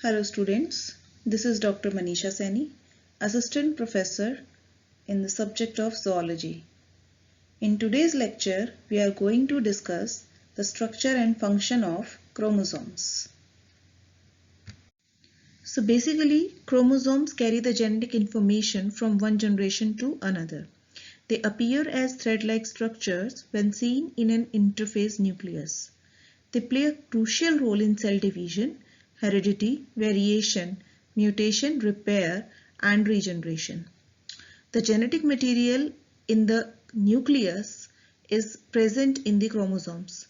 Hello students, this is Dr. Manisha Saini, Assistant Professor in the subject of Zoology. In today's lecture, we are going to discuss the structure and function of chromosomes. So basically, chromosomes carry the genetic information from one generation to another. They appear as thread-like structures when seen in an interphase nucleus. They play a crucial role in cell division, heredity, variation, mutation, repair, and regeneration. The genetic material in the nucleus is present in the chromosomes.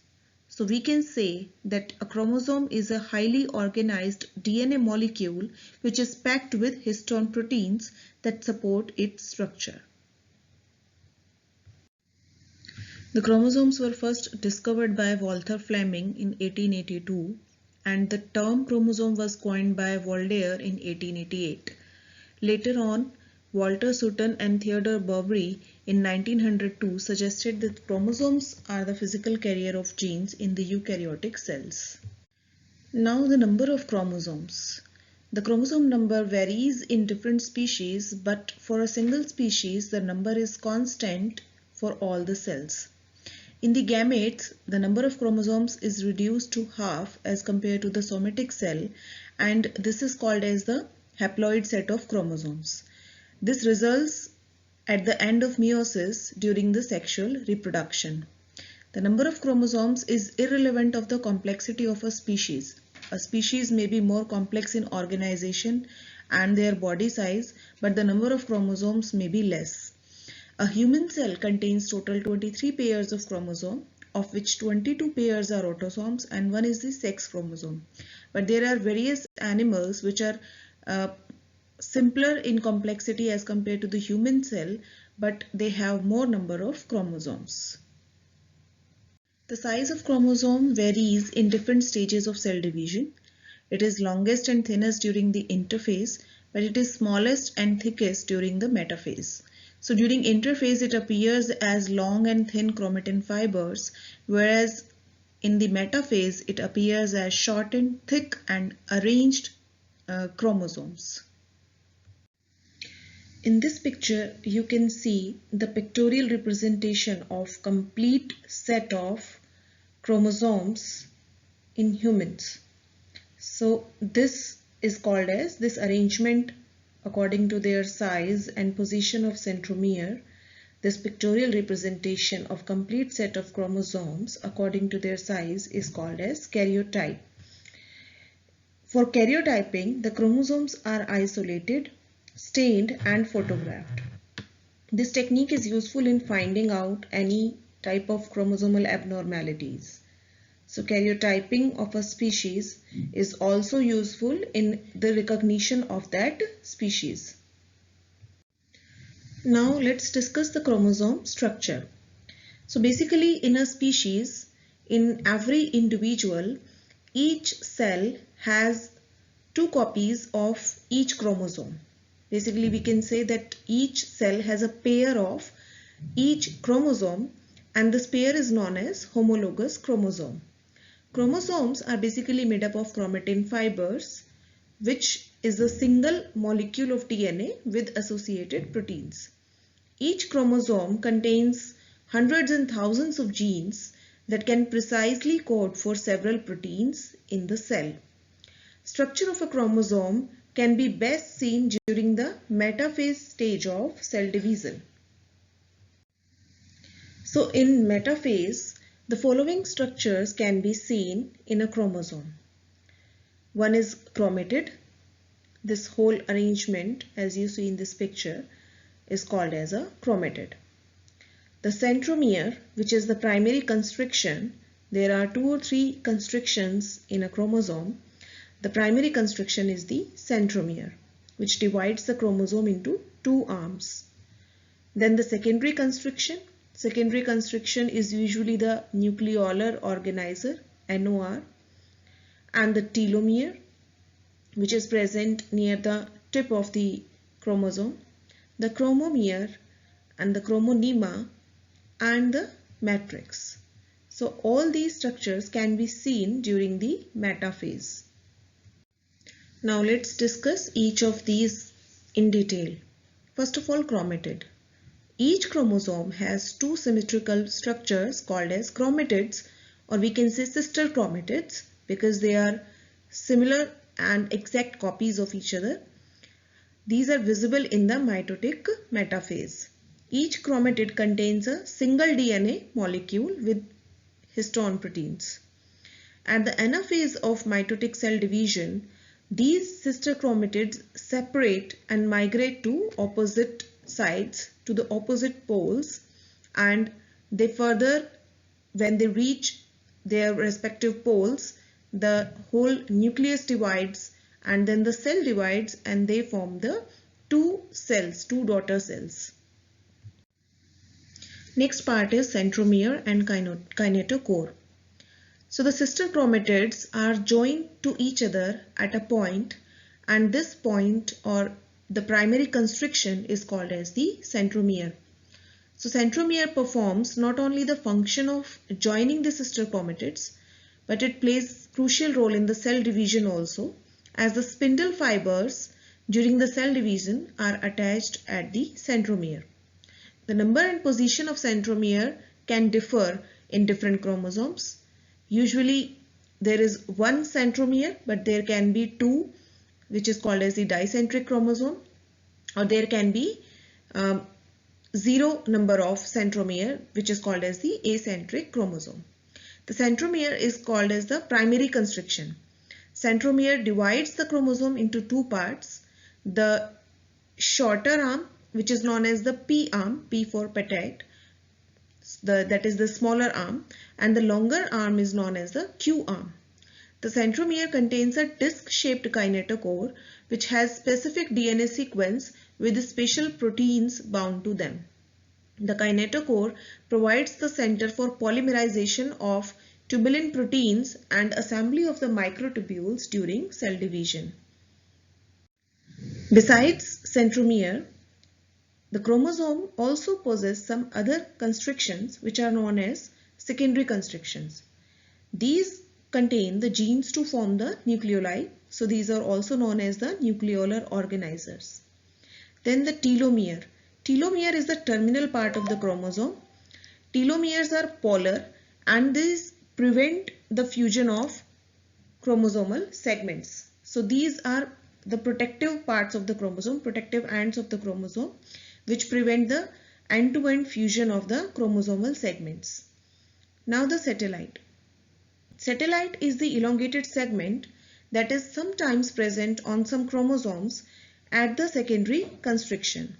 So we can say that a chromosome is a highly organized DNA molecule which is packed with histone proteins that support its structure. The chromosomes were first discovered by Walther Fleming in 1882 and the term chromosome was coined by Voltaire in 1888. Later on, Walter Sutton and Theodore Boveri in 1902 suggested that chromosomes are the physical carrier of genes in the eukaryotic cells. Now the number of chromosomes. The chromosome number varies in different species, but for a single species the number is constant for all the cells. In the gametes, the number of chromosomes is reduced to half as compared to the somatic cell, and this is called as the haploid set of chromosomes. This results at the end of meiosis during the sexual reproduction. The number of chromosomes is irrelevant of the complexity of a species. A species may be more complex in organization and their body size, but the number of chromosomes may be less. A human cell contains total 23 pairs of chromosome, of which 22 pairs are autosomes and one is the sex chromosome. But there are various animals which are simpler in complexity as compared to the human cell, but they have more number of chromosomes. The size of chromosome varies in different stages of cell division. It is longest and thinnest during the interphase, but it is smallest and thickest during the metaphase. So during interphase it appears as long and thin chromatin fibers, whereas in the metaphase it appears as shortened, thick and arranged chromosomes. In this picture you can see the pictorial representation of complete set of chromosomes in humans. So this is called as this arrangement according to their size and position of centromere. This pictorial representation of complete set of chromosomes according to their size is called as karyotype. For karyotyping, the chromosomes are isolated, stained and photographed. This technique is useful in finding out any type of chromosomal abnormalities. So karyotyping of a species is also useful in the recognition of that species. Now let's discuss the chromosome structure. So basically in a species, in every individual, each cell has two copies of each chromosome. Basically we can say that each cell has a pair of each chromosome and this pair is known as homologous chromosome. Chromosomes are basically made up of chromatin fibers, which is a single molecule of DNA with associated proteins. Each chromosome contains hundreds and thousands of genes that can precisely code for several proteins in the cell. Structure of a chromosome can be best seen during the metaphase stage of cell division. So in metaphase, the following structures can be seen in a chromosome. One is chromatid. This whole arrangement, as you see in this picture, is called as a chromatid. The centromere, which is the primary constriction, there are 2 or 3 constrictions in a chromosome. The primary constriction is the centromere, which divides the chromosome into 2 arms. Then the secondary constriction. Secondary constriction is usually the nucleolar organizer, NOR, and the telomere, which is present near the tip of the chromosome, the chromomere and the chromonema and the matrix. So all these structures can be seen during the metaphase. Now let's discuss each of these in detail. First of all, chromatid. Each chromosome has two symmetrical structures called as chromatids, or we can say sister chromatids, because they are similar and exact copies of each other. These are visible in the mitotic metaphase. Each chromatid contains a single DNA molecule with histone proteins. At the anaphase of mitotic cell division, these sister chromatids separate and migrate to opposite sides, to the opposite poles, and they further, when they reach their respective poles, the whole nucleus divides and then the cell divides and they form the two cells, two daughter cells. Next part is centromere and kinetochore. So the sister chromatids are joined to each other at a point, and this point or the primary constriction is called as the centromere. So centromere performs not only the function of joining the sister chromatids, but it plays crucial role in the cell division also, as the spindle fibers during the cell division are attached at the centromere. The number and position of centromere can differ in different chromosomes. Usually there is one centromere, but there can be two, which is called as the dicentric chromosome, or there can be zero number of centromere, which is called as the acentric chromosome. The centromere is called as the primary constriction. Centromere divides the chromosome into two parts. The shorter arm, which is known as the P arm, P for petite, that is the smaller arm, and the longer arm is known as the Q arm. The centromere contains a disc-shaped kinetochore which has specific DNA sequence with special proteins bound to them. The kinetochore provides the center for polymerization of tubulin proteins and assembly of the microtubules during cell division. Besides centromere, the chromosome also possesses some other constrictions which are known as secondary constrictions. These contain the genes to form the nucleoli, so these are also known as the nucleolar organizers. Then the telomere. Telomere is the terminal part of the chromosome. Telomeres are polar and these prevent the fusion of chromosomal segments. So these are the protective parts of the chromosome, protective ends of the chromosome, which prevent the end-to-end fusion of the chromosomal segments. Now the satellite. Satellite is the elongated segment that is sometimes present on some chromosomes at the secondary constriction.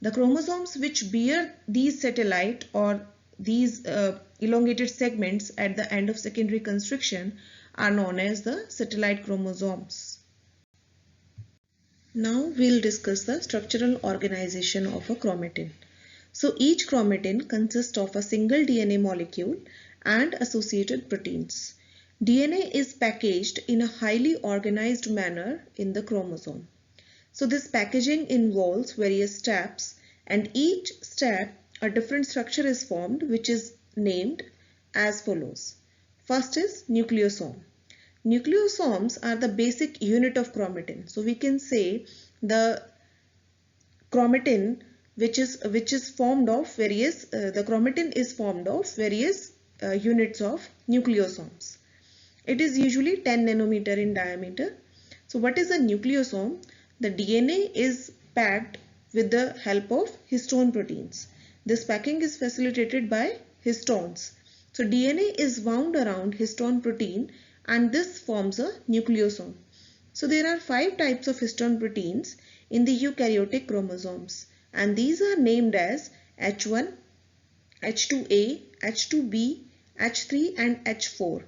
The chromosomes which bear these satellite or these elongated segments at the end of secondary constriction are known as the satellite chromosomes. Now we'll discuss the structural organization of a chromatin. So each chromatin consists of a single DNA molecule and associated proteins. DNA is packaged in a highly organized manner in the chromosome. So this packaging involves various steps, and each step a different structure is formed, which is named as follows. First is nucleosome. Nucleosomes are the basic unit of chromatin. So we can say the chromatin which is formed of various the chromatin is formed of various units of nucleosomes. It is usually 10 nanometer in diameter. So what is a nucleosome? The DNA is packed with the help of histone proteins. This packing is facilitated by histones. So DNA is wound around histone protein and this forms a nucleosome. So there are 5 types of histone proteins in the eukaryotic chromosomes, and these are named as H1, H2A, H2B, H3 and H4.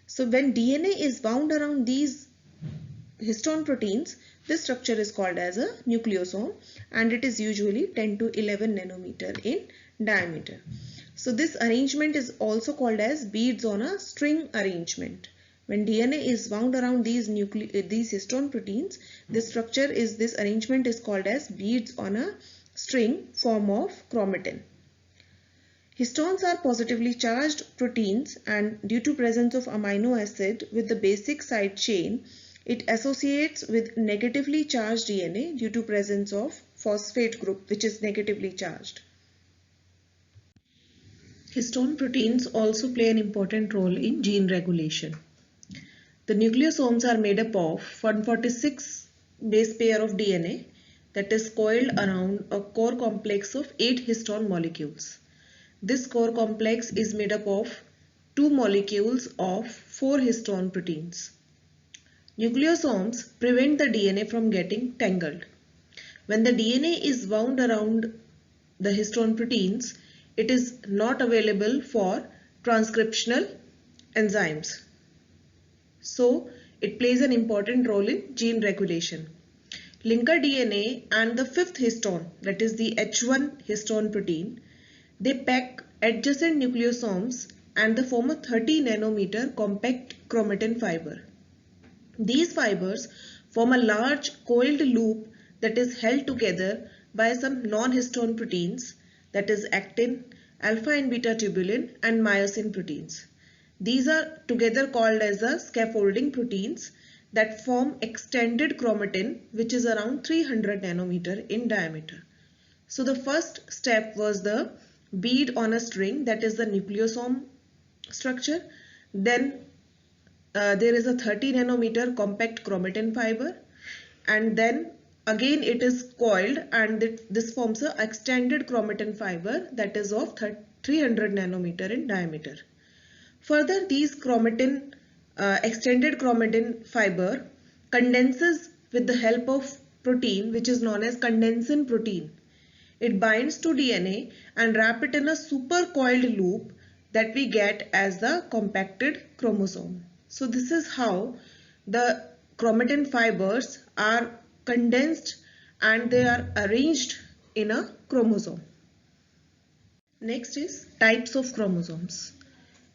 So when DNA is wound around these histone proteins, this structure is called as a nucleosome and it is usually 10 to 11 nanometer in diameter. So this arrangement is also called as beads on a string arrangement. When DNA is wound around these histone proteins, this arrangement is called as beads on a string form of chromatin. Histones are positively charged proteins, and due to presence of amino acid with the basic side chain, It associates with negatively charged DNA due to presence of phosphate group, which is negatively charged. Histone proteins also play an important role in gene regulation. The nucleosomes are made up of 146 base pair of DNA that is coiled around a core complex of 8 histone molecules. This core complex is made up of 2 molecules of 4 histone proteins. Nucleosomes prevent the DNA from getting tangled. When the DNA is wound around the histone proteins, it is not available for transcriptional enzymes. So, it plays an important role in gene regulation. Linker DNA and the fifth histone, that is the H1 histone protein, they pack adjacent nucleosomes and they form a 30 nanometer compact chromatin fiber. These fibers form a large coiled loop that is held together by some non-histone proteins, that is actin, alpha and beta tubulin and myosin proteins. These are together called as the scaffolding proteins that form extended chromatin, which is around 300 nanometer in diameter. So the first step was the bead on a string, that is the nucleosome structure. Then there is a 30 nanometer compact chromatin fiber, and then again it is coiled and this forms an extended chromatin fiber that is of 300 nanometer in diameter. Further, these extended chromatin fiber condenses with the help of protein which is known as condensin protein. It binds to DNA and wrap it in a super coiled loop that we get as the compacted chromosome. So this is how the chromatin fibers are condensed and they are arranged in a chromosome. Next is types of chromosomes.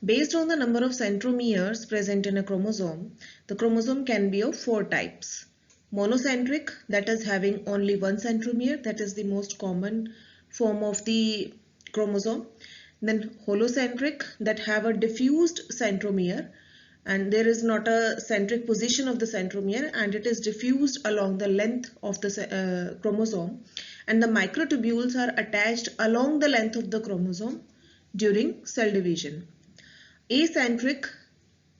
Based on the number of centromeres present in a chromosome, the chromosome can be of 4 types. Monocentric, that is having only one centromere, that is the most common form of the chromosome. Then holocentric, that have a diffused centromere and there is not a centric position of the centromere and it is diffused along the length of the chromosome, and the microtubules are attached along the length of the chromosome during cell division. Acentric,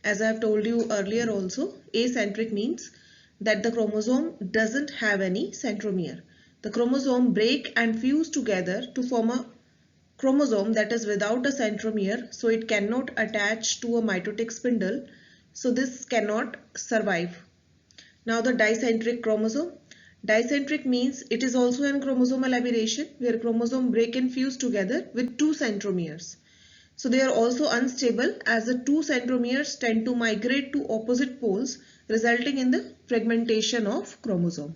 as I have told you earlier also, acentric means that the chromosome doesn't have any centromere. The chromosome break and fuse together to form a chromosome that is without a centromere, so it cannot attach to a mitotic spindle, so this cannot survive. Now the dicentric chromosome. Dicentric means it is also a chromosomal aberration where chromosome break and fuse together with 2 centromeres. So they are also unstable as the 2 centromeres tend to migrate to opposite poles, resulting in the fragmentation of chromosome.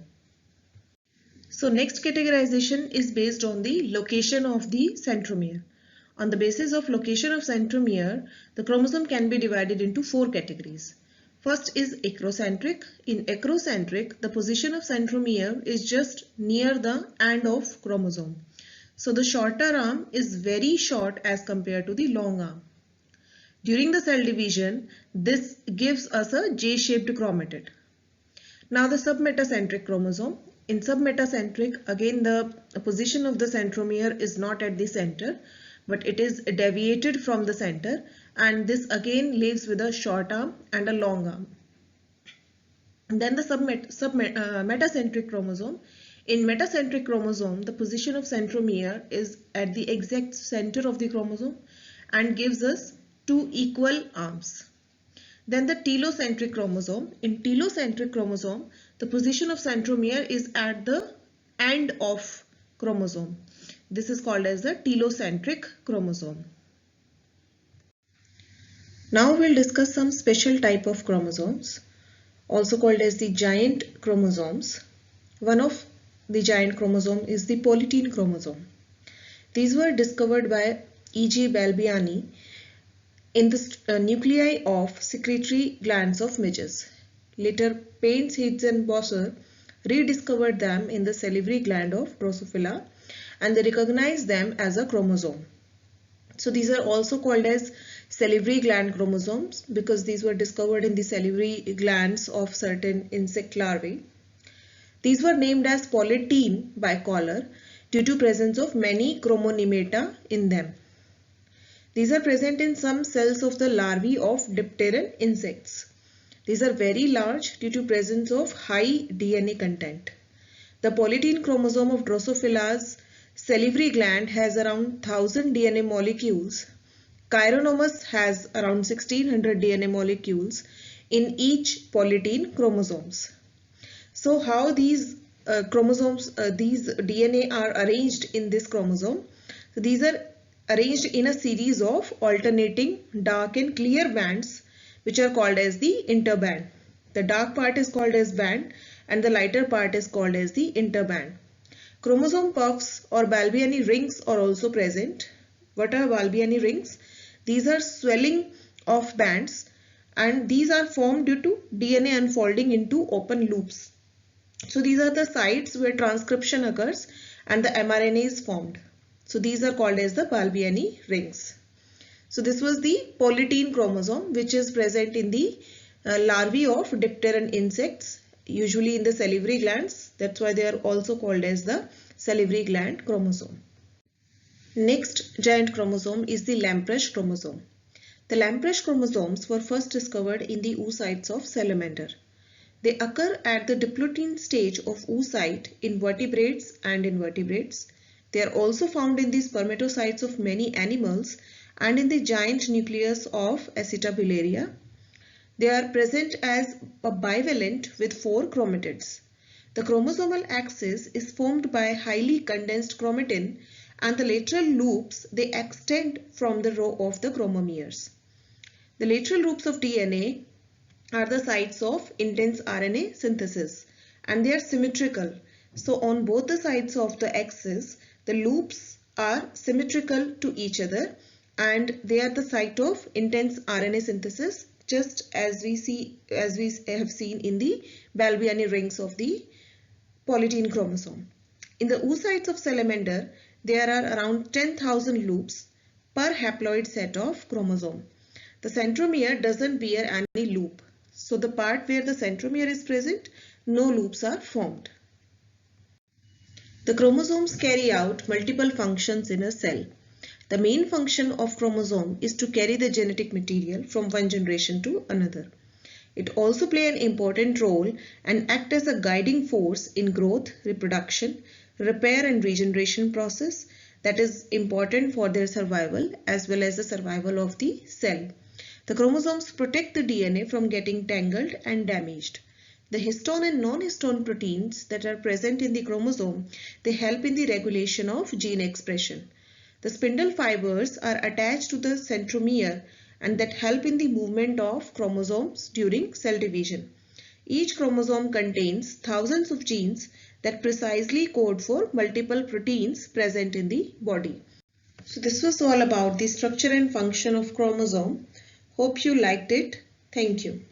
So next categorization is based on the location of the centromere. On the basis of location of centromere, the chromosome can be divided into 4 categories. First is acrocentric. In acrocentric, the position of centromere is just near the end of chromosome. So the shorter arm is very short as compared to the long arm. During the cell division, this gives us a J-shaped chromatid. Now the submetacentric chromosome. In submetacentric, again the position of the centromere is not at the center, but it is deviated from the center, and this again leaves with a short arm and a long arm. And then the metacentric chromosome. In metacentric chromosome, the position of centromere is at the exact center of the chromosome and gives us 2 equal arms. Then the telocentric chromosome. In telocentric chromosome, the position of centromere is at the end of chromosome. This is called as the telocentric chromosome. Now we'll discuss some special type of chromosomes, also called as the giant chromosomes. One of the giant chromosome is the polytene chromosome. These were discovered by E.G. Balbiani in the nuclei of secretory glands of midges. Later, Paines, Heath and Bosser rediscovered them in the salivary gland of Drosophila and they recognized them as a chromosome. So these are also called as salivary gland chromosomes because these were discovered in the salivary glands of certain insect larvae. These were named as polytene by Koller due to presence of many chromonemata in them. These are present in some cells of the larvae of dipteran insects. These are very large due to presence of high DNA content. The polytene chromosome of Drosophila's salivary gland has around 1000 DNA molecules. Chironomus has around 1600 DNA molecules in each polytene chromosomes. So how these these DNA are arranged in this chromosome? So these are arranged in a series of alternating dark and clear bands which are called as the interband. The dark part is called as band and the lighter part is called as the interband. Chromosome puffs or Balbiani rings are also present. What are Balbiani rings? These are swelling of bands and these are formed due to DNA unfolding into open loops. So these are the sites where transcription occurs and the mRNA is formed. So these are called as the Balbiani rings. So this was the polytene chromosome which is present in the larvae of dipteran insects, usually in the salivary glands. That's why they are also called as the salivary gland chromosome. Next giant chromosome is the Lamprecht chromosome. The Lamprecht chromosomes were first discovered in the oocytes of salamander. They occur at the diplotene stage of oocyte in vertebrates and invertebrates. They are also found in the spermatocytes of many animals and in the giant nucleus of Acetobularia. They are present as a bivalent with 4 chromatids. The chromosomal axis is formed by highly condensed chromatin and the lateral loops they extend from the row of the chromomeres. The lateral loops of DNA are the sites of intense RNA synthesis and they are symmetrical. So on both the sides of the axis, the loops are symmetrical to each other and they are the site of intense RNA synthesis, just as we have seen in the Balbiani rings of the polytene chromosome. In the oocytes of salamander, there are around 10,000 loops per haploid set of chromosome. The centromere doesn't bear any loop. So the part where the centromere is present, no loops are formed. The chromosomes carry out multiple functions in a cell. The main function of chromosome is to carry the genetic material from one generation to another. It also plays an important role and act as a guiding force in growth, reproduction, repair and regeneration process that is important for their survival as well as the survival of the cell. The chromosomes protect the DNA from getting tangled and damaged. The histone and non-histone proteins that are present in the chromosome, they help in the regulation of gene expression. The spindle fibers are attached to the centromere and that help in the movement of chromosomes during cell division. Each chromosome contains thousands of genes that precisely code for multiple proteins present in the body. So this was all about the structure and function of chromosome. Hope you liked it. Thank you.